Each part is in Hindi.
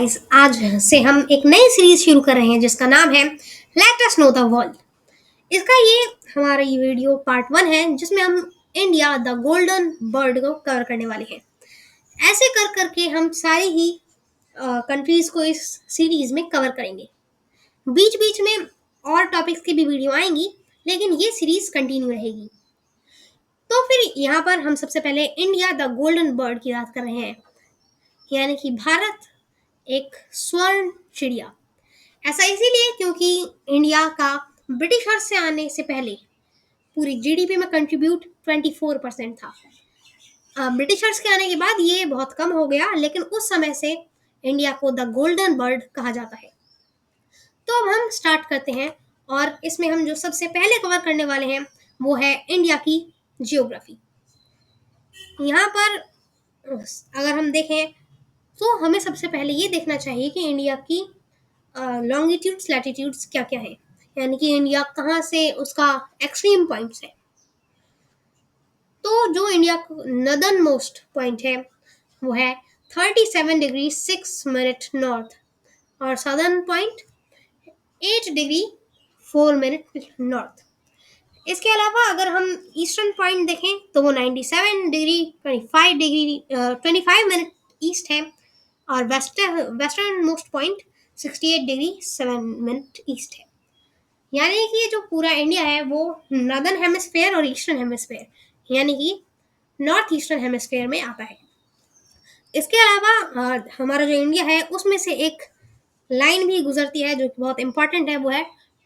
गाइस, आज से हम एक नई सीरीज शुरू कर रहे हैं जिसका नाम है let us know the world. इसका ये हमारा ये वीडियो पार्ट 1 है जिसमें हम इंडिया द गोल्डन बर्ड को कवर करने वाले हैं। ऐसे कर करके हम सारी ही कंट्रीज को इस सीरीज में कवर करेंगे। बीच बीच में और टॉपिक्स की भी वीडियो आएंगी, लेकिन ये सीरीज कंटिन्यू रहेगी। तो फिर यहाँ पर हम सबसे पहले इंडिया द गोल्डन बर्ड की बात कर रहे हैं, यानी कि भारत एक स्वर्ण चिड़िया। ऐसा इसीलिए क्योंकि इंडिया का ब्रिटिशर्स से आने से पहले पूरी जीडीपी में कंट्रीब्यूट 24% था। ब्रिटिशर्स के आने के बाद ये बहुत कम हो गया, लेकिन उस समय से इंडिया को द गोल्डन बर्ड कहा जाता है। तो अब हम स्टार्ट करते हैं, और इसमें हम जो सबसे पहले कवर करने वाले हैं वो है इंडिया की जियोग्राफी। यहाँ पर अगर हम देखें तो हमें सबसे पहले ये देखना चाहिए कि इंडिया की लॉन्गिट्यूड्स लैटिट्यूड्स क्या क्या है, यानी कि इंडिया कहाँ से उसका एक्सट्रीम पॉइंट्स है। तो जो इंडिया का नदर्न मोस्ट पॉइंट है वो है 37 डिग्री 6 मिनट नॉर्थ, और southern point 8 degree 4 minute north. इसके अलावा अगर हम ईस्टर्न पॉइंट देखें तो वो 97 डिग्री 25 मिनट ईस्ट है, और western most point 68 degree 7 minute east है। यानी कि जो पूरा इंडिया है वो नॉर्दर्न हेमिस्फेयर और ईस्टर्न हेमिस्फेयर यानी कि नॉर्थ ईस्टर्न हेमिस्फेयर में आता है। इसके अलावा हमारा जो इंडिया है उसमें से एक लाइन भी गुजरती है जो कि बहुत इंपॉर्टेंट है, वो है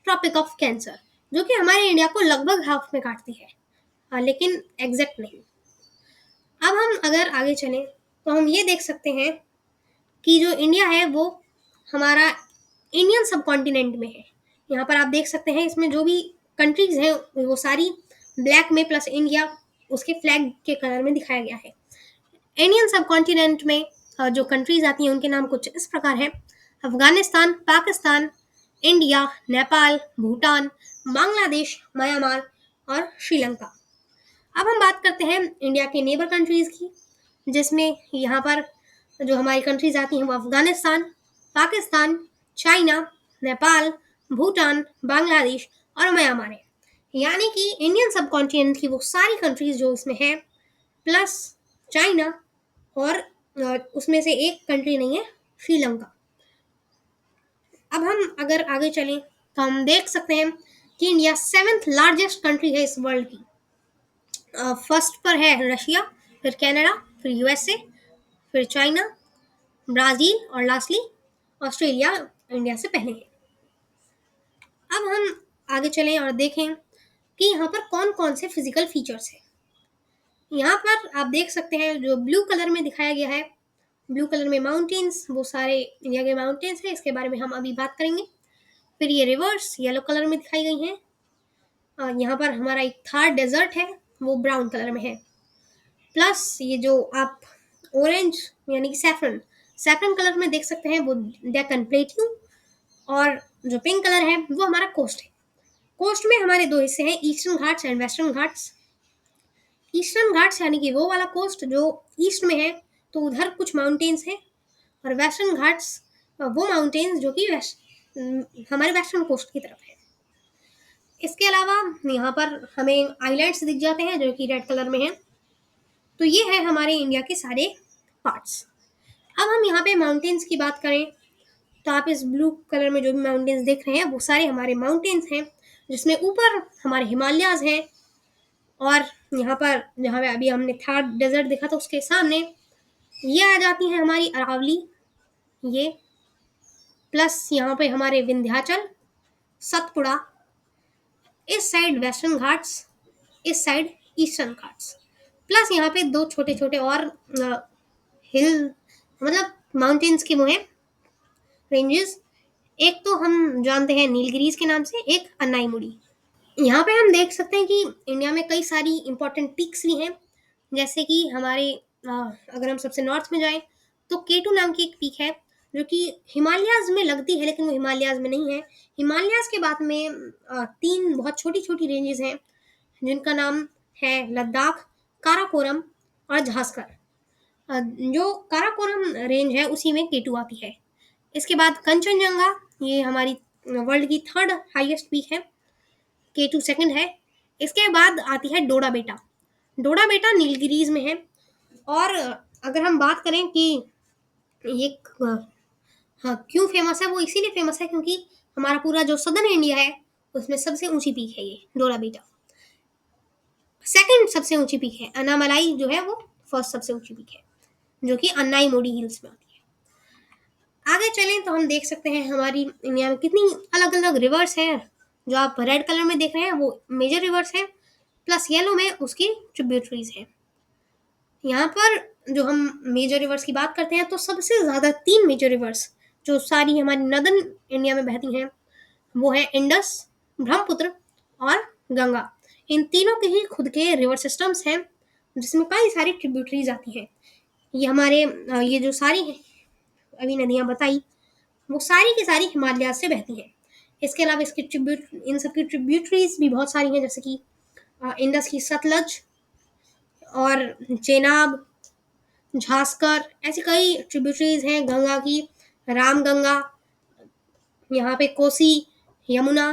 ट्रॉपिक ऑफ कैंसर, जो कि हमारे इंडिया को लगभग हाफ में काटती है, लेकिन एग्जैक्ट नहीं। अब हम अगर आगे चलें तो हम ये देख सकते हैं कि जो इंडिया है वो हमारा इंडियन सब कॉन्टिनेंट में है। यहाँ पर आप देख सकते हैं इसमें जो भी कंट्रीज हैं वो सारी ब्लैक में प्लस इंडिया उसके फ्लैग के कलर में दिखाया गया है। इंडियन सब कॉन्टिनेंट में जो कंट्रीज आती हैं उनके नाम कुछ इस प्रकार हैं: अफगानिस्तान, पाकिस्तान, इंडिया, नेपाल, भूटान, बांग्लादेश, म्यांमार और श्रीलंका। अब हम बात करते हैं इंडिया के नेबर कंट्रीज की, जिसमें यहाँ पर जो हमारी कंट्रीज आती हैं वो अफगानिस्तान, पाकिस्तान, चाइना, नेपाल, भूटान, बांग्लादेश और म्यांमार है। यानी कि इंडियन सब कॉन्टिनेंट की वो सारी कंट्रीज जो इसमें है, प्लस चाइना, और उसमें से एक कंट्री नहीं है, श्रीलंका। अब हम अगर आगे चलें तो हम देख सकते हैं कि इंडिया 7th लार्जेस्ट कंट्री है इस वर्ल्ड की। फर्स्ट पर है रशिया, फिर कनाडा, फिर यूएसए, फिर चाइना, ब्राजील और लास्टली ऑस्ट्रेलिया इंडिया से पहले है। अब हम आगे चलें और देखें कि यहाँ पर कौन कौन से फिजिकल फीचर्स हैं। यहाँ पर आप देख सकते हैं जो ब्लू कलर में दिखाया गया है, ब्लू कलर में माउंटेन्स, वो सारे इंडिया के माउंटेन्स हैं, इसके बारे में हम अभी बात करेंगे। फिर ये रिवर्स येलो कलर में दिखाई गई हैं, और यहाँ पर हमारा एक थार डेजर्ट है वो ब्राउन कलर में है। प्लस ये जो आप ऑरेंज यानी कि सैफरन कलर में देख सकते हैं वो डेक्कन प्लेट्यू, और जो पिंक कलर है वो हमारा कोस्ट है। कोस्ट में हमारे दो हिस्से हैं, eastern Ghats and western Ghats. Eastern Ghats यानी कि वो वाला कोस्ट जो ईस्ट में है, तो उधर कुछ माउंटेन्स हैं, और वेस्टर्न घाट्स वो माउंटेन्स जो कि हमारे वेस्टर्न कोस्ट की तरफ है। इसके अलावा यहाँ पर हमें आइलैंड्स दिख जाते हैं जो कि रेड कलर में हैं। तो ये है हमारे इंडिया के सारे पार्ट्स। अब हम यहाँ पे माउंटेन्स की बात करें तो आप इस ब्लू कलर में जो भी माउंटेन्स देख रहे हैं वो सारे हमारे माउंटेन्स हैं, जिसमें ऊपर हमारे हिमालयाज हैं, और यहाँ पर जहाँ पे अभी हमने थार डेजर्ट देखा था उसके सामने ये आ जाती हैं हमारी अरावली, ये प्लस यहाँ पे हमारे विंध्याचल, सतपुड़ा, इस साइड वेस्टर्न घाट्स, इस साइड ईस्टर्न घाट्स, प्लस यहाँ पे दो छोटे छोटे और हिल मतलब माउंटेन्स के वो हैं रेंजेस। एक तो हम जानते हैं नीलगिरीज के नाम से, एक अन्नाईमुड़ी। यहाँ पे हम देख सकते हैं कि इंडिया में कई सारी इंपॉर्टेंट पीक्स भी हैं, जैसे कि हमारे अगर हम सबसे नॉर्थ में जाएं तो केटू नाम की एक पीक है जो कि हिमालयाज में लगती है, लेकिन वो हिमालयाज में नहीं है। हिमालयाज के बाद में 3 बहुत छोटी छोटी रेंजेस हैं जिनका नाम है लद्दाख, काराकोरम और झास्कर। जो काराकोरम रेंज है उसी में केटू आती है। इसके बाद कंचनजंगा, ये हमारी वर्ल्ड की 3rd हाईएस्ट पीक है, K2 सेकंड है। इसके बाद आती है डोडा बेटा। डोडा बेटा नीलगिरीज में है। और अगर हम बात करें कि ये हाँ क्यों फेमस है, वो इसीलिए फेमस है क्योंकि हमारा पूरा जो सदर्न इंडिया है उसमें सबसे ऊंची पीक है ये डोडा बेटा। सेकंड सबसे ऊंची पीक है अनामलाई, जो है वो फर्स्ट सबसे ऊंची पीक है, जो कि अन्नाई मोडी हिल्स में आती है। आगे चलें तो हम देख सकते हैं हमारी इंडिया में कितनी अलग अलग रिवर्स हैं। जो आप रेड कलर में देख रहे हैं वो मेजर रिवर्स हैं, प्लस येलो में उसकी ट्रिब्यूटरीज हैं। यहाँ पर जो हम मेजर रिवर्स की बात करते हैं तो सबसे ज़्यादा 3 मेजर रिवर्स जो सारी हमारी नदर्न इंडिया में बहती हैं वो है इंडस, ब्रह्मपुत्र और गंगा। इन तीनों के ही खुद के रिवर सिस्टम्स हैं जिसमें कई सारी ट्रिब्यूटरीज आती हैं। ये हमारे ये जो सारी अभी नदियाँ बताई वो सारी की सारी हिमालय से बहती हैं। इसके अलावा इसकी इन सब की ट्रिब्यूटरीज भी बहुत सारी हैं, जैसे कि इंडस की सतलज और चेनाब, झास्कर, ऐसी कई ट्रिब्यूटरीज हैं। गंगा की रामगंगा, यहाँ पे कोसी, यमुना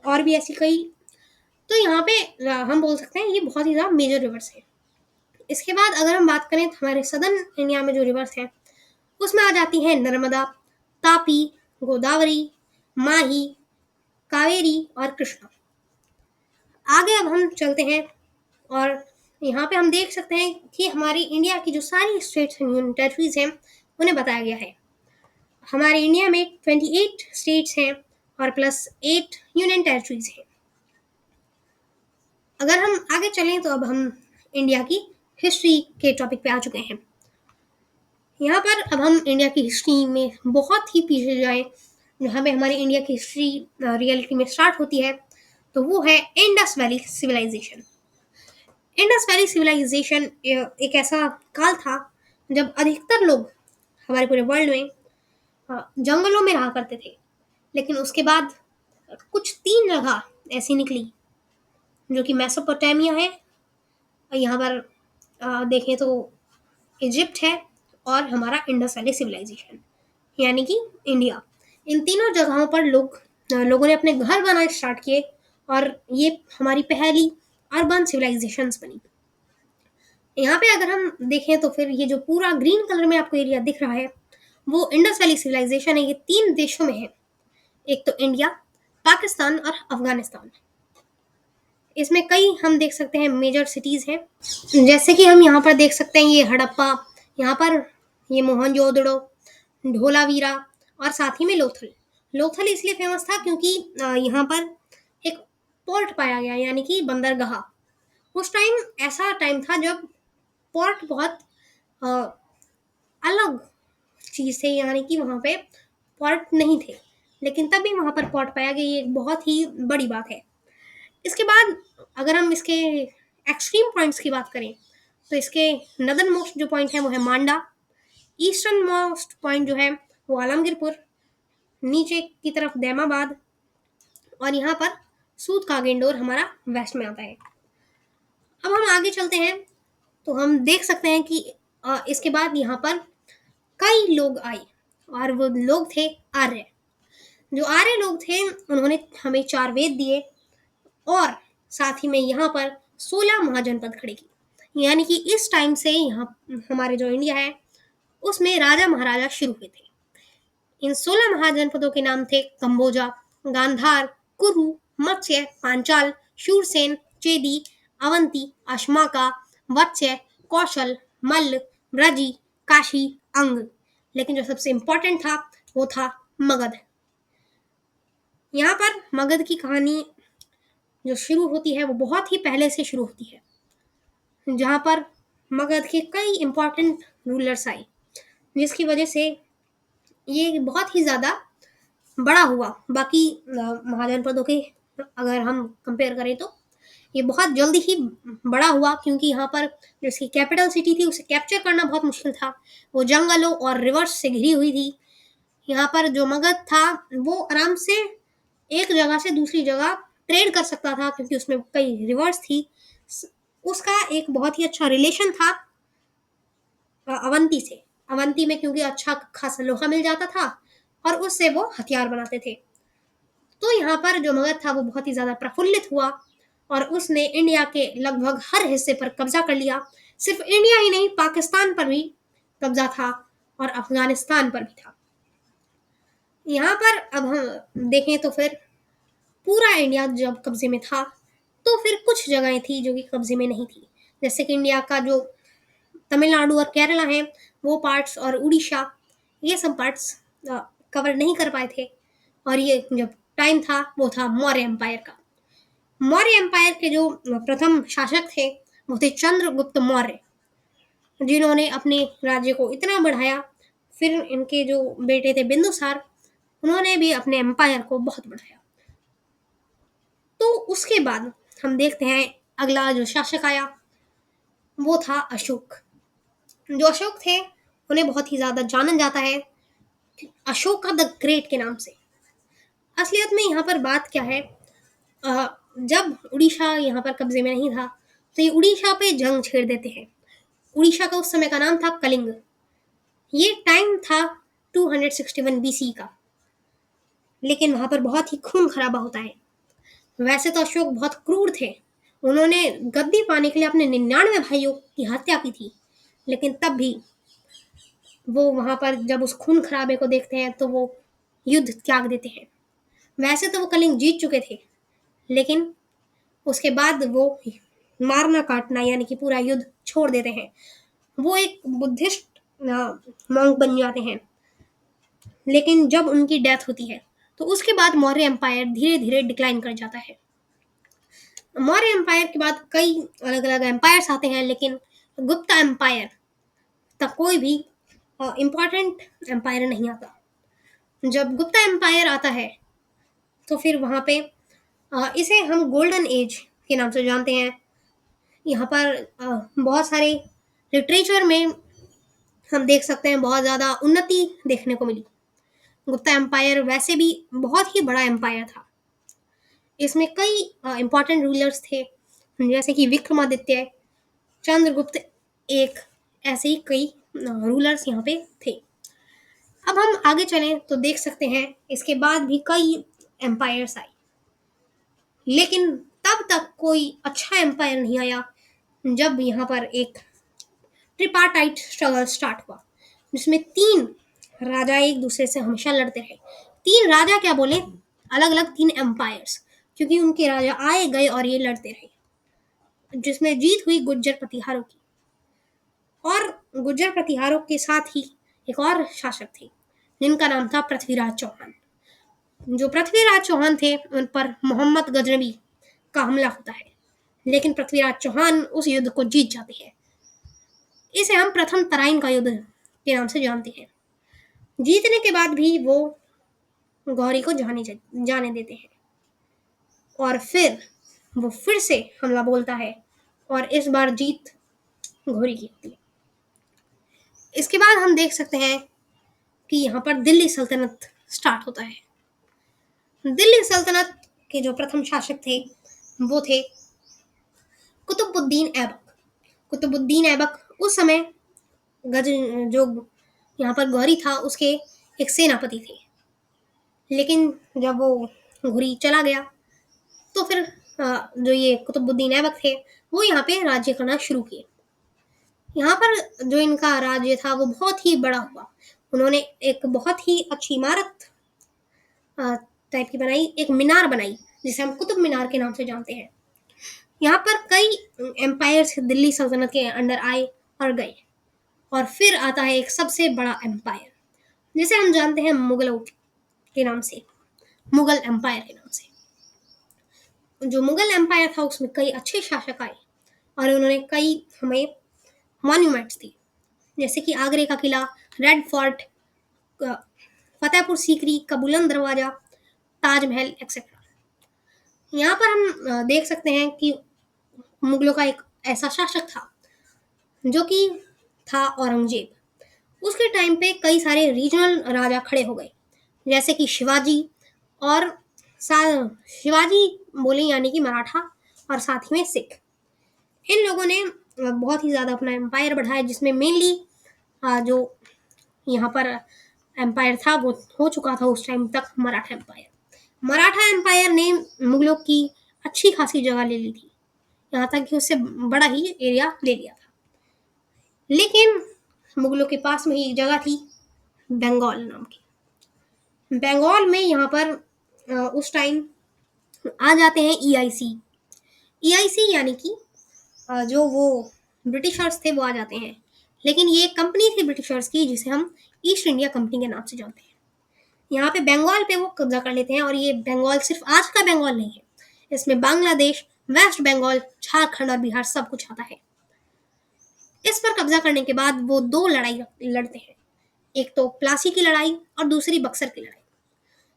और भी ऐसी कई। तो यहाँ पे हम बोल सकते हैं ये बहुत ही ज़्यादा मेजर रिवर्स है। इसके बाद अगर हम बात करें तो हमारे सदर्न इंडिया में जो रिवर्स हैं उसमें आ जाती है नर्मदा, तापी, गोदावरी, माही, कावेरी और कृष्णा। आगे अब हम चलते हैं और यहाँ पे हम देख सकते हैं कि हमारी इंडिया की जो सारी स्टेट्स एंड यूनियन टेरिटरीज हैं उन्हें बताया गया है। हमारे इंडिया में 28 स्टेट्स हैं और प्लस 8 यूनियन टेरिटरीज हैं। अगर हम आगे चलें तो अब हम इंडिया की हिस्ट्री के टॉपिक पे आ चुके हैं। यहाँ पर अब हम इंडिया की हिस्ट्री में बहुत ही पीछे जाएं, जहाँ पे हमारी इंडिया की हिस्ट्री रियलिटी में स्टार्ट होती है, तो वो है Indus Valley civilisation. Indus Valley civilisation एक ऐसा काल था जब अधिकतर लोग हमारे पूरे वर्ल्ड में जंगलों में रहा करते थे। लेकिन उसके बाद कुछ 3 जगह ऐसी निकली जो कि मेसोपोटामिया है, यहाँ पर देखें तो इजिप्ट है और हमारा इंडस वैली सिविलाइजेशन यानी कि इंडिया। इन तीनों जगहों पर लोगों ने अपने घर बनाना स्टार्ट किए और ये हमारी पहली अर्बन सिविलाइजेशंस बनी। यहाँ पे अगर हम देखें तो फिर ये जो पूरा ग्रीन कलर में आपको एरिया दिख रहा है वो इंडस वैली सिविलाइजेशन है। ये 3 देशों में है, एक तो इंडिया, पाकिस्तान और अफगानिस्तान। इसमें कई हम देख सकते हैं मेजर सिटीज हैं, जैसे कि हम यहाँ पर देख सकते हैं ये हड़प्पा, यहाँ पर ये मोहनजोदड़ो, ढोलावीरा और साथ ही में लोथल। लोथल इसलिए फेमस था क्योंकि यहाँ पर एक पोर्ट पाया गया यानी कि बंदरगाह। उस टाइम ऐसा टाइम था जब पोर्ट बहुत अ, अलग चीज़ थे, यानी कि वहाँ पे पोर्ट नहीं थे, लेकिन तब भी वहाँ पर पोर्ट पाया गया, ये एक बहुत ही बड़ी बात है। इसके बाद अगर हम इसके एक्सट्रीम पॉइंट्स की बात करें तो इसके नदर्न मोस्ट जो पॉइंट है वो है मांडा, ईस्टर्न मोस्ट पॉइंट जो है वो आलमगीरपुर, नीचे की तरफ दैमाबाद और यहाँ पर सूद कागेंडोर हमारा वेस्ट में आता है। अब हम आगे चलते हैं तो हम देख सकते हैं कि इसके बाद यहाँ पर कई लोग आए और वो लोग थे आर्य। जो आर्य लोग थे उन्होंने हमें 4 वेद दिए और साथ ही में यहाँ पर 16 महाजनपद खड़े किए, यानी कि इस टाइम से यहाँ हमारे जो इंडिया है उसमें राजा महाराजा शुरू हुए थे। इन 16 महाजनपदों के नाम थे कंबोजा, गांधार, कुरु, मत्स्य, पांचाल, शूरसेन, चेदी, अवंती, अश्माका, वत्स्य, कौशल, मल्ल, ब्रजी, काशी, अंग। लेकिन जो सबसे इंपॉर्टेंट था वो था मगध। यहाँ पर मगध की कहानी जो शुरू होती है वो बहुत ही पहले से शुरू होती है, जहाँ पर मगध के कई इंपॉर्टेंट रूलर्स आए जिसकी वजह से ये बहुत ही ज़्यादा बड़ा हुआ। बाकी महाजनपदों के अगर हम कंपेयर करें तो ये बहुत जल्दी ही बड़ा हुआ, क्योंकि यहाँ पर जो इसकी कैपिटल सिटी थी उसे कैप्चर करना बहुत मुश्किल था। वो जंगलों और रिवर्स से घिरी हुई थी। यहाँ पर जो मगध था वो आराम से एक जगह से दूसरी जगह ट्रेड कर सकता था क्योंकि उसमें कई रिवर्स थी। उसका एक बहुत ही अच्छा रिलेशन था अवंती से। अवंती में, क्योंकि अच्छा खासा लोहा मिल जाता था और उससे वो हथियार बनाते थे। तो यहाँ पर जो मगध था वो बहुत ही ज्यादा प्रफुल्लित हुआ और उसने इंडिया के लगभग हर हिस्से पर कब्जा कर लिया। सिर्फ इंडिया ही नहीं, पाकिस्तान पर भी कब्जा था और अफगानिस्तान पर भी था। यहाँ पर अब हम देखें तो फिर पूरा इंडिया जब कब्जे में था, तो फिर कुछ जगहें थी जो कि कब्जे में नहीं थी। जैसे कि इंडिया का जो तमिलनाडु और केरला है वो पार्ट्स, और उड़ीसा, ये सब पार्ट्स कवर नहीं कर पाए थे। और ये जब टाइम था वो था मौर्य एम्पायर का। मौर्य एम्पायर के जो प्रथम शासक थे वो थे चंद्रगुप्त मौर्य, जिन्होंने अपने राज्य को इतना बढ़ाया। फिर इनके जो बेटे थे बिंदुसार, उन्होंने भी अपने एम्पायर को बहुत बढ़ाया। तो उसके बाद हम देखते हैं अगला जो शासक आया वो था अशोक। जो अशोक थे उन्हें बहुत ही ज्यादा जाना जाता है अशोका द ग्रेट के नाम से। असलियत में यहाँ पर बात क्या है, जब उड़ीसा यहाँ पर कब्जे में नहीं था तो ये उड़ीसा पे जंग छेड़ देते हैं। उड़ीसा का उस समय का नाम था कलिंग। ये टाइम था 261 बीसी का, लेकिन वहां पर बहुत ही खून खराबा होता है। वैसे तो अशोक बहुत क्रूर थे, उन्होंने गद्दी पाने के लिए अपने 99 भाइयों की हत्या की थी, लेकिन तब भी वो वहां पर जब उस खून खराबे को देखते हैं तो वो युद्ध त्याग देते हैं। वैसे तो वो कलिंग जीत चुके थे, लेकिन उसके बाद वो मारना काटना यानी कि पूरा युद्ध छोड़ देते हैं। वो एक बुद्धिस्ट मॉन्क बन जाते हैं। लेकिन जब उनकी डेथ होती है तो उसके बाद मौर्य एम्पायर धीरे धीरे डिक्लाइन कर जाता है। मौर्य एम्पायर के बाद कई अलग अलग एम्पायर्स आते हैं, लेकिन गुप्ता एम्पायर तक कोई भी इम्पोर्टेंट एम्पायर नहीं आता। जब गुप्ता एम्पायर आता है तो फिर वहाँ पे इसे हम गोल्डन एज के नाम से जानते हैं। यहाँ पर बहुत सारे लिटरेचर में हम देख सकते हैं बहुत ज़्यादा उन्नति देखने को मिली। गुप्ता एम्पायर वैसे भी बहुत ही बड़ा एम्पायर था। इसमें कई इंपॉर्टेंट रूलर्स थे, जैसे कि विक्रमादित्य, चंद्रगुप्त, एक, ऐसे ही कई रूलर्स यहाँ पे थे। अब हम आगे चलें तो देख सकते हैं इसके बाद भी कई एम्पायर्स आए, लेकिन तब तक कोई अच्छा एम्पायर नहीं आया जब यहाँ पर एक ट्रिपार्टाइट स्ट्रगल स्टार्ट हुआ, जिसमें तीन राजा एक दूसरे से हमेशा लड़ते रहे। तीन राजा क्या बोले, अलग अलग तीन एम्पायर्स, क्योंकि उनके राजा आए गए और ये लड़ते रहे, जिसमें जीत हुई गुज्जर प्रतिहारों की। और गुज्जर प्रतिहारों के साथ ही एक और शासक थे जिनका नाम था पृथ्वीराज चौहान। जो पृथ्वीराज चौहान थे उन पर मोहम्मद गजनवी का हमला होता है, लेकिन पृथ्वीराज चौहान उस युद्ध को जीत जाते हैं। इसे हम प्रथम तराइन का युद्ध के नाम से जानते हैं। जीतने के बाद भी वो गौरी को जाने देते हैं और फिर वो फिर से हमला बोलता है और इस बार जीत घोरी की होती है। इसके बाद हम देख सकते हैं कि यहाँ पर दिल्ली सल्तनत स्टार्ट होता है। दिल्ली सल्तनत के जो प्रथम शासक थे वो थे कुतुबुद्दीन ऐबक। कुतुबुद्दीन ऐबक उस समय गज जो यहाँ पर गौरी था उसके एक सेनापति थे, लेकिन जब वो घुरी चला गया तो फिर जो ये कुतुबुद्दीन ऐबक थे वो यहाँ पे राज्य करना शुरू किए। यहाँ पर जो इनका राज्य था वो बहुत ही बड़ा हुआ। उन्होंने एक बहुत ही अच्छी इमारत टाइप की बनाई, एक मीनार बनाई जिसे हम कुतुब मीनार के नाम से जानते हैं। यहाँ पर कई एम्पायर्स दिल्ली सल्तनत के अंडर आए और गए, और फिर आता है एक सबसे बड़ा एम्पायर जिसे हम जानते हैं मुगलों के नाम से, मुगल एम्पायर के नाम से। जो मुगल एम्पायर था उसमें कई अच्छे शासक आए और उन्होंने कई हमें मॉन्यूमेंट्स दी, जैसे कि आगरे का किला, रेड फोर्ट, फतेहपुर सीकरी का बुलंद दरवाजा, ताजमहल एक्सेट्रा। यहाँ पर हम देख सकते हैं कि मुगलों का एक ऐसा शासक था जो कि था औरंगजेब। उसके टाइम पे कई सारे रीजनल राजा खड़े हो गए, जैसे कि शिवाजी, और शिवाजी बोले यानी कि मराठा, और साथ ही में सिख। इन लोगों ने बहुत ही ज़्यादा अपना एम्पायर बढ़ाया, जिसमें मेनली जो यहाँ पर एम्पायर था वो हो चुका था उस टाइम तक मराठा एम्पायर। मराठा एम्पायर ने मुगलों की अच्छी खासी जगह ले ली थी, यहाँ तक कि उससे बड़ा ही एरिया ले लिया था। लेकिन मुगलों के पास में ही एक जगह थी बंगाल नाम की। बंगाल में यहाँ पर उस टाइम आ जाते हैं ईआईसी। ईआईसी यानी कि जो वो ब्रिटिशर्स थे वो आ जाते हैं। लेकिन ये एक कंपनी थी ब्रिटिशर्स की जिसे हम ईस्ट इंडिया कंपनी के नाम से जानते हैं। यहाँ पे बंगाल पे वो कब्जा कर लेते हैं, और ये बंगाल सिर्फ आज का बंगाल नहीं है, इसमें बांग्लादेश, वेस्ट बंगाल, झारखंड और बिहार सब कुछ आता है। इस पर कब्जा करने के बाद वो दो लड़ाई लड़ते हैं, एक तो प्लासी की लड़ाई और दूसरी बक्सर की लड़ाई।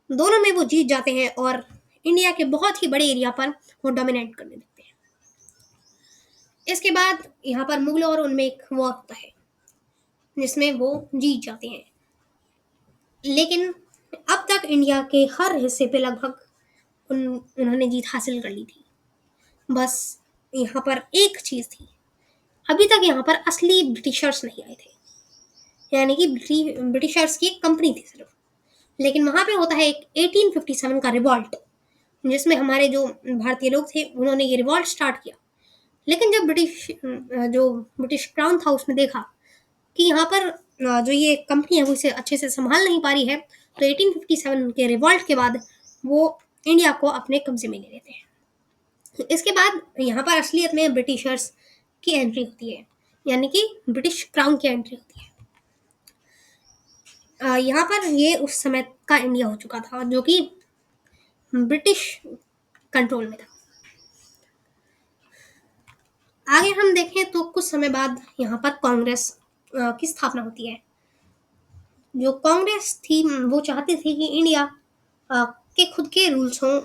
दोनों में वो जीत जाते हैं और इंडिया के बहुत ही बड़े एरिया पर वो डोमिनेट करने लगते हैं। इसके बाद यहाँ पर मुगलों और उनमें एक वॉर होता है जिसमें वो जीत जाते हैं। लेकिन अब तक इंडिया के हर हिस्से पे लगभग उन्होंने जीत हासिल कर ली थी। बस यहाँ पर एक चीज थी, अभी तक यहाँ पर असली ब्रिटिशर्स नहीं आए थे, यानी कि ब्रिटिशर्स की एक कंपनी थी सिर्फ। लेकिन वहां पे होता है एक 1857 का रिवॉल्ट, जिसमें हमारे जो भारतीय लोग थे उन्होंने ये रिवॉल्ट स्टार्ट किया। लेकिन जब ब्रिटिश क्राउन था उसने देखा कि यहाँ पर जो ये कंपनी है वो इसे अच्छे से संभाल नहीं पा रही है, तो 1857 के रिवॉल्ट के बाद वो इंडिया को अपने कब्जे में ले लेते हैं। इसके बाद यहाँ पर असलियत में ब्रिटिशर्स की एंट्री होती है, यानी कि ब्रिटिश क्राउन की एंट्री होती है। यहाँ पर ये उस समय का इंडिया हो चुका था जो कि ब्रिटिश कंट्रोल में था। आगे हम देखें तो कुछ समय बाद यहाँ पर कांग्रेस की स्थापना होती है। जो कांग्रेस थी वो चाहती थी कि इंडिया के खुद के रूल्स हों,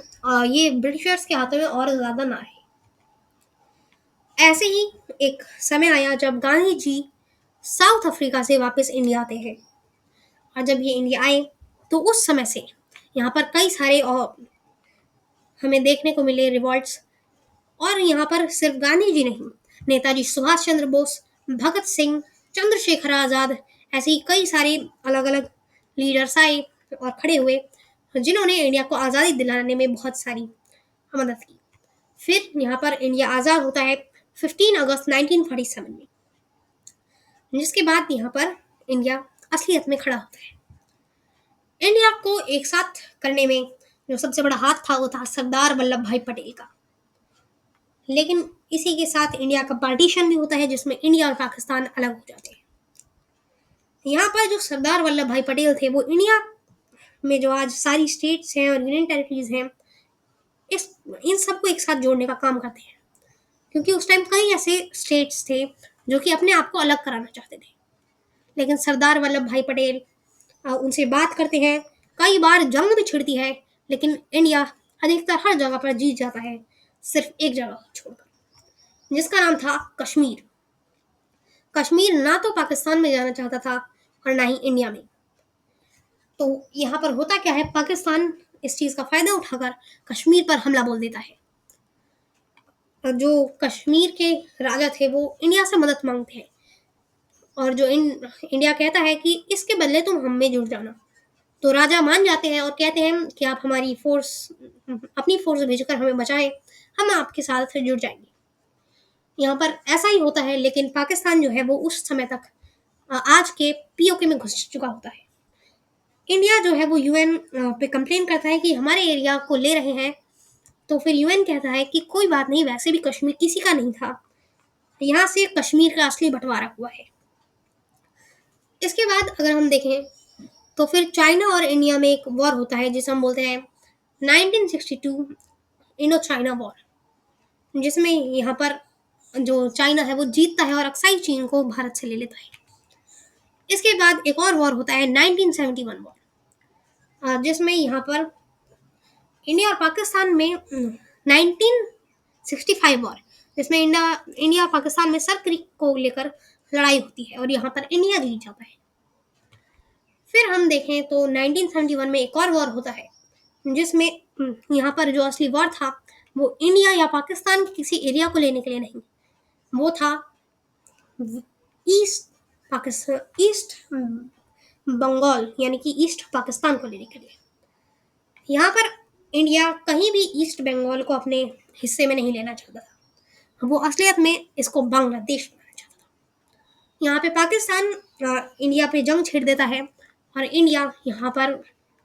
ये ब्रिटिशर्स के हाथों में और ज़्यादा ना रहे। ऐसे ही एक समय आया जब गांधी जी साउथ अफ्रीका से वापस इंडिया आते हैं, और जब ये इंडिया आए तो उस समय से यहाँ पर कई सारे हमें देखने को मिले रिवॉल्ट्स। और यहाँ पर सिर्फ गांधी जी नहीं, नेताजी सुभाष चंद्र बोस, भगत सिंह, चंद्रशेखर आज़ाद, ऐसे ही कई सारे अलग अलग लीडर्स आए और खड़े हुए जिन्होंने इंडिया को आज़ादी दिलाने में बहुत सारी मदद की। फिर यहाँ पर इंडिया आज़ाद होता है 15 अगस्त 1947 में, जिसके बाद यहाँ पर इंडिया असलियत में खड़ा होता है। इंडिया को एक साथ करने में जो सबसे बड़ा हाथ था वो था सरदार वल्लभ भाई पटेल का। लेकिन इसी के साथ इंडिया का पार्टीशन भी होता है जिसमें इंडिया और पाकिस्तान अलग हो जाते हैं। यहाँ पर जो सरदार वल्लभ भाई पटेल थे वो इंडिया में जो आज सारी स्टेट्स हैं और यूनियन टेरिटरीज हैं इन सबको एक साथ जोड़ने का काम करते हैं, क्योंकि उस टाइम कई ऐसे स्टेट्स थे जो कि अपने आप को अलग कराना चाहते थे। लेकिन सरदार वल्लभ भाई पटेल उनसे बात करते हैं, कई बार जंग भी छिड़ती है, लेकिन इंडिया अधिकतर हर जगह पर जीत जाता है, सिर्फ एक जगह छोड़कर, जिसका नाम था कश्मीर। कश्मीर ना तो पाकिस्तान में जाना चाहता था और ना ही इंडिया में। तो यहाँ पर होता क्या है, पाकिस्तान इस चीज का फायदा उठाकर कश्मीर पर हमला बोल देता है। और जो कश्मीर के राजा थे वो इंडिया से मदद मांगते हैं, और जो इंडिया कहता है कि इसके बदले तुम हम में जुड़ जाना। तो राजा मान जाते हैं और कहते हैं कि आप अपनी फोर्स भेजकर हमें बचाएं, हम आपके साथ जुड़ जाएंगे। यहाँ पर ऐसा ही होता है, लेकिन पाकिस्तान जो है वो उस समय तक आज के पीओके में घुस चुका होता है। इंडिया जो है वो यूएन पे कंप्लेन करता है कि हमारे एरिया को ले रहे हैं, तो फिर यूएन कहता है कि कोई बात नहीं, वैसे भी कश्मीर किसी का नहीं था, यहाँ से कश्मीर का असली बंटवारा हुआ है। इसके बाद अगर हम देखें तो फिर चाइना और इंडिया में एक वॉर होता है जिसे हम बोलते हैं 1962 इंडो चाइना वॉर, जिसमें यहाँ पर जो चाइना है वो जीतता है और अक्साई चीन को भारत से ले लेता है। इसके बाद एक और वॉर होता है 1971 वॉर, जिसमें यहाँ पर इंडिया और पाकिस्तान में 1965 वॉर, जिसमें इंडिया और पाकिस्तान में सर क्रीक को लेकर लड़ाई होती है और यहाँ पर इंडिया जीत जाता है। फिर हम देखें तो 1971 में एक और वॉर होता है जिसमें यहाँ पर जो असली वॉर था वो इंडिया या पाकिस्तान के किसी एरिया को लेने के लिए नहीं, वो था ईस्ट बंगाल यानी कि ईस्ट पाकिस्तान को लेने के लिए। यहाँ पर इंडिया कहीं भी ईस्ट बंगाल को अपने हिस्से में नहीं लेना चाहता था, वो असलियत में इसको बांग्लादेश बनाना चाहता था। यहाँ पे पाकिस्तान इंडिया पे जंग छेड़ देता है और इंडिया यहाँ पर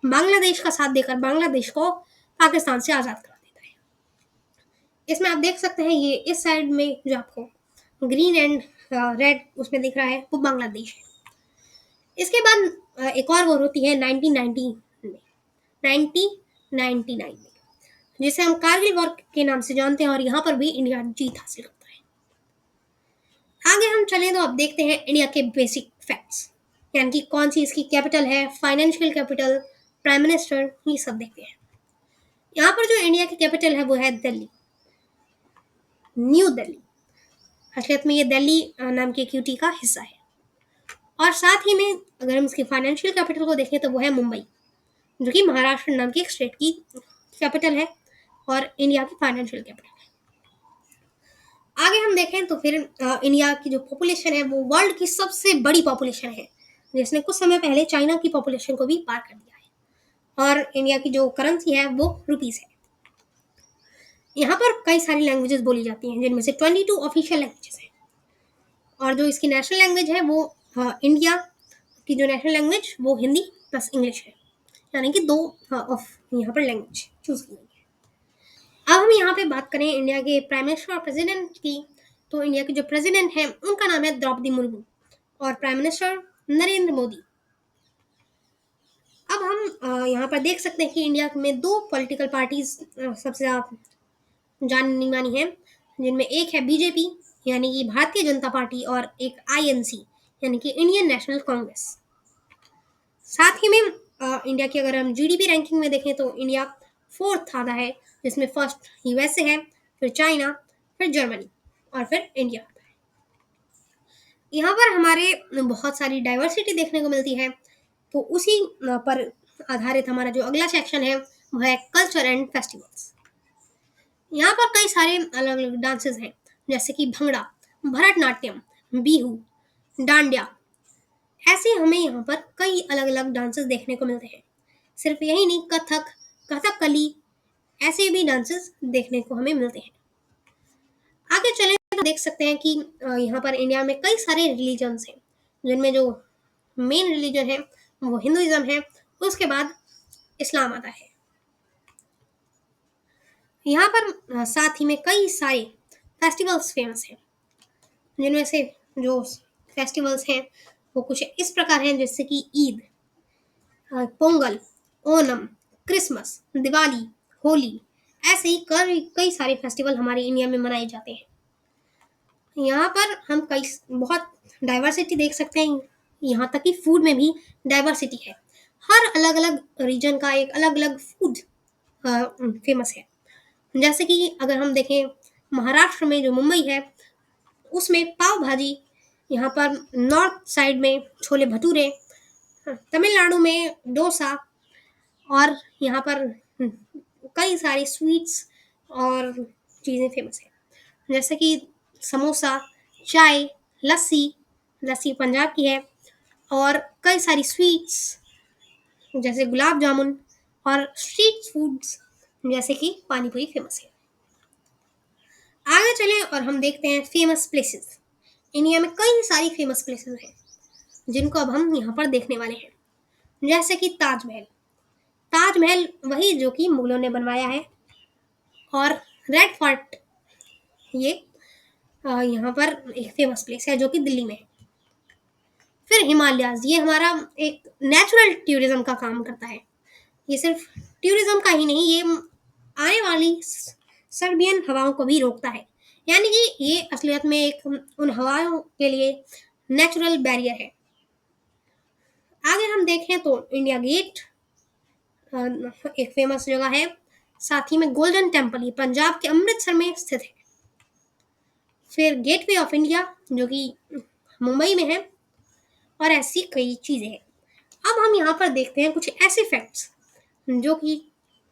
बांग्लादेश का साथ देकर बांग्लादेश को पाकिस्तान से आज़ाद करा देता है। इसमें आप देख सकते हैं ये इस साइड में जो आपको ग्रीन एंड रेड उसमें दिख रहा है वो बांग्लादेश है। इसके बाद एक और वॉर होती है 1999 में, जिसे हम कारगिल वॉर के नाम से जानते हैं और यहाँ पर भी इंडिया जीत हासिल करता है। आगे हम चलें तो अब देखते हैं इंडिया के बेसिक फैक्ट्स, यानी कि कौन सी इसकी कैपिटल है, फाइनेंशियल कैपिटल, प्राइम मिनिस्टर, ये सब देखते हैं। यहाँ पर जो इंडिया की कैपिटल है वो है दिल्ली, न्यू दिल्ली। असलियत में ये दिल्ली नाम की एक यूटी का हिस्सा है। और साथ ही में अगर हम इसकी फाइनेंशियल कैपिटल को देखें तो वो है मुंबई, जो कि महाराष्ट्र नाम की एक स्टेट की कैपिटल है और इंडिया की फाइनेंशियल कैपिटल है। आगे हम देखें तो फिर इंडिया की जो पॉपुलेशन है वो वर्ल्ड की सबसे बड़ी पॉपुलेशन है, जिसने कुछ समय पहले चाइना की पॉपुलेशन को भी पार कर दिया है। और इंडिया की जो करेंसी है वो रुपीस है। यहाँ पर कई सारी लैंग्वेजेस बोली जाती हैं, जिनमें से 22 ऑफिशियल लैंग्वेजेस हैं। और जो इसकी नेशनल लैंग्वेज है वो इंडिया की जो नेशनल लैंग्वेज वो हिंदी प्लस इंग्लिश है, यानी कि दो ऑफ यहाँ पर लैंग्वेज चूज की गई है। अब हम यहाँ पे बात करें इंडिया के प्राइम मिनिस्टर और प्रेसिडेंट की, तो इंडिया के जो प्रेसिडेंट हैं उनका नाम है द्रौपदी मुर्मू और प्राइम मिनिस्टर नरेंद्र मोदी। अब हम यहाँ पर देख सकते हैं कि इंडिया में दो पॉलिटिकल पार्टीज सबसे ज़्यादा जानी मानी है, जिनमें एक है बीजेपी यानी कि भारतीय जनता पार्टी और एक आईएनसी यानी कि इंडियन नेशनल कांग्रेस। साथ ही में इंडिया की अगर हम जीडीपी रैंकिंग में देखें तो इंडिया 4th आता है, जिसमें फर्स्ट यूएसए है, फिर चाइना, फिर जर्मनी और फिर इंडिया आता है। यहाँ पर हमारे बहुत सारी डाइवर्सिटी देखने को मिलती है, तो उसी पर आधारित हमारा जो अगला सेक्शन है वो है कल्चर एंड फेस्टिवल्स। यहाँ पर कई सारे अलग अलग डांसेस हैं, जैसे कि भंगड़ा, भरतनाट्यम, बिहू, डांडिया। ऐसे हमें यहाँ पर कई अलग अलग डांसेस देखने को मिलते हैं। सिर्फ यही नहीं, कथक, कथकली, ऐसे भी डांसेस देखने को हमें मिलते हैं। आगे चले तो देख सकते हैं कि यहाँ पर इंडिया में कई सारे रिलीजन्स हैं, जिनमें जो मेन रिलीजन है वो हिंदुइज्म है, उसके बाद इस्लाम आता है। यहाँ पर साथ ही में कई सारे फेस्टिवल्स फेमस हैं, जिनमें से जो फेस्टिवल्स हैं वो कुछ इस प्रकार हैं, जैसे कि ईद, पोंगल, ओणम, क्रिसमस, दिवाली, होली। ऐसे ही कई सारे फेस्टिवल हमारे इंडिया में मनाए जाते हैं। यहाँ पर हम कई बहुत डाइवर्सिटी देख सकते हैं, यहाँ तक कि फूड में भी डाइवर्सिटी है। हर अलग अलग रीजन का एक अलग अलग फूड फेमस है। जैसे कि अगर हम देखें महाराष्ट्र में जो मुंबई है उसमें पाव भाजी, यहाँ पर नॉर्थ साइड में छोले भटूरे, तमिलनाडु में डोसा, और यहाँ पर कई सारी स्वीट्स और चीज़ें फेमस है, जैसे कि समोसा, चाय, लस्सी, लस्सी पंजाब की है, और कई सारी स्वीट्स जैसे गुलाब जामुन, और स्ट्रीट फूड्स जैसे कि पानी पूरी फेमस है। आगे चलें और हम देखते हैं फेमस प्लेसेस। इंडिया में कई सारी फेमस प्लेसेस हैं जिनको अब हम यहाँ पर देखने वाले हैं, जैसे कि ताजमहल। ताजमहल वही जो कि मुगलों ने बनवाया है, और रेड फोर्ट ये यहाँ पर एक फेमस प्लेस है जो कि दिल्ली में है। फिर हिमालयाज, ये हमारा एक नेचुरल टूरिज्म का काम करता है। ये सिर्फ टूरिज्म का ही नहीं, ये आने वाली सर्बियन हवाओं को भी रोकता है, यानी कि ये असलियत में एक उन हवाओं के लिए नेचुरल बैरियर है। आगे हम देखें तो इंडिया गेट एक फेमस जगह है, साथ ही में गोल्डन टेम्पल, ये पंजाब के अमृतसर में स्थित है। फिर गेटवे ऑफ इंडिया जो कि मुंबई में है, और ऐसी कई चीज़ें हैं। अब हम यहाँ पर देखते हैं कुछ ऐसे फैक्ट्स जो कि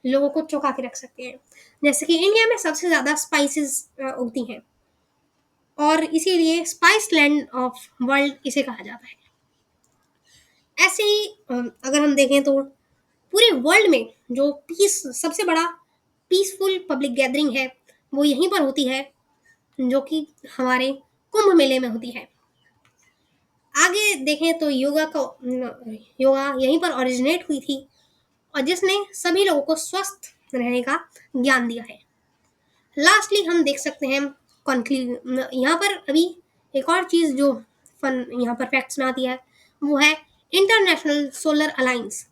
लोगों को चौंका के रख सकते हैं, जैसे कि इंडिया में सबसे ज़्यादा स्पाइसेस उगती हैं और इसीलिए स्पाइस लैंड ऑफ वर्ल्ड इसे कहा जाता है। ऐसे ही अगर हम देखें तो पूरे वर्ल्ड में जो पीस सबसे बड़ा पीसफुल पब्लिक गैदरिंग है वो यहीं पर होती है, जो कि हमारे कुंभ मेले में होती है। आगे देखें तो योगा यहीं पर ओरिजिनेट हुई थी और जिसने सभी लोगों को स्वस्थ रहने का ज्ञान दिया है। लास्टली हम देख सकते हैं कॉन्क्लूजन, यहाँ पर अभी एक और चीज़ जो फन यहाँ पर फैक्ट्स में आती है वो है इंटरनेशनल सोलर अलायंस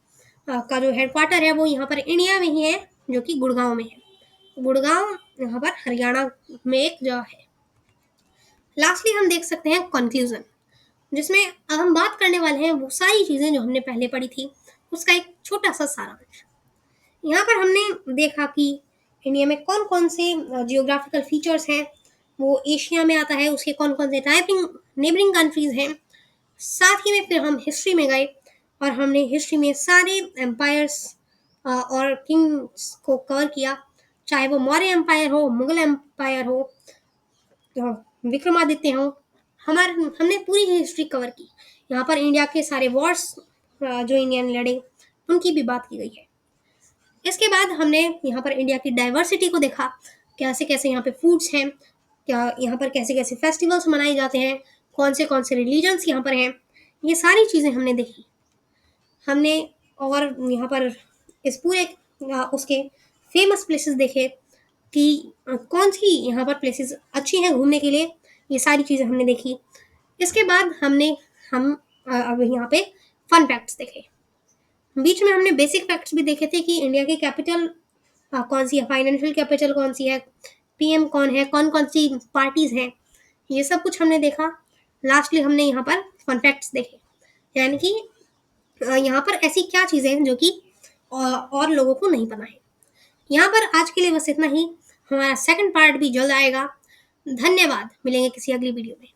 का जो हेडक्वार्टर है वो यहाँ पर इंडिया में ही है, जो कि गुड़गांव में है। गुड़गांव यहाँ पर हरियाणा में एक जगह है। लास्टली हम देख सकते हैं कंक्लूजन, जिसमें अब हम बात करने वाले हैं वो सारी चीज़ें जो हमने पहले पढ़ी थी उसका एक छोटा सा सारांश। यहाँ पर हमने देखा कि इंडिया में कौन कौन से जियोग्राफिकल फीचर्स हैं, वो एशिया में आता है, उसके कौन कौन से टाइपिंग नेबरिंग कंट्रीज हैं। साथ ही में फिर हम हिस्ट्री में गए और हमने हिस्ट्री में सारे एम्पायर्स और किंग्स को कवर किया, चाहे वो मौर्य एम्पायर हो, मुगल एम्पायर हो, विक्रमादित्य हो। हमने पूरी हिस्ट्री कवर की। यहाँ पर इंडिया के सारे वॉर्स जो इंडिया ने लड़े उनकी भी बात की गई है। इसके बाद हमने यहाँ पर इंडिया की डाइवर्सिटी को देखा, कैसे कैसे यहाँ पे फूड्स हैं, क्या यहाँ पर कैसे कैसे फेस्टिवल्स मनाए जाते हैं, कौन से रिलीजन्स यहाँ पर हैं, ये सारी चीज़ें हमने देखी। हमने और यहाँ पर इस पूरे उसके फेमस प्लेसेस देखे कि कौन सी यहाँ पर प्लेसेस अच्छी हैं घूमने के लिए, ये सारी चीज़ें हमने देखी। इसके बाद हम अब यहाँ पे फन फैक्ट्स देखे। बीच में हमने बेसिक फैक्ट्स भी देखे थे कि इंडिया की कैपिटल कौन सी है, फाइनेंशियल कैपिटल कौन सी है, पीएम कौन है, कौन कौन सी पार्टीज हैं, ये सब कुछ हमने देखा। लास्टली हमने यहाँ पर फन फैक्ट्स देखे, यानी कि यहाँ पर ऐसी क्या चीज़ें हैं जो कि और लोगों को नहीं पता है। यहाँ पर आज के लिए बस इतना ही। हमारा सेकंड पार्ट भी जल्द आएगा। धन्यवाद, मिलेंगे किसी अगली वीडियो में।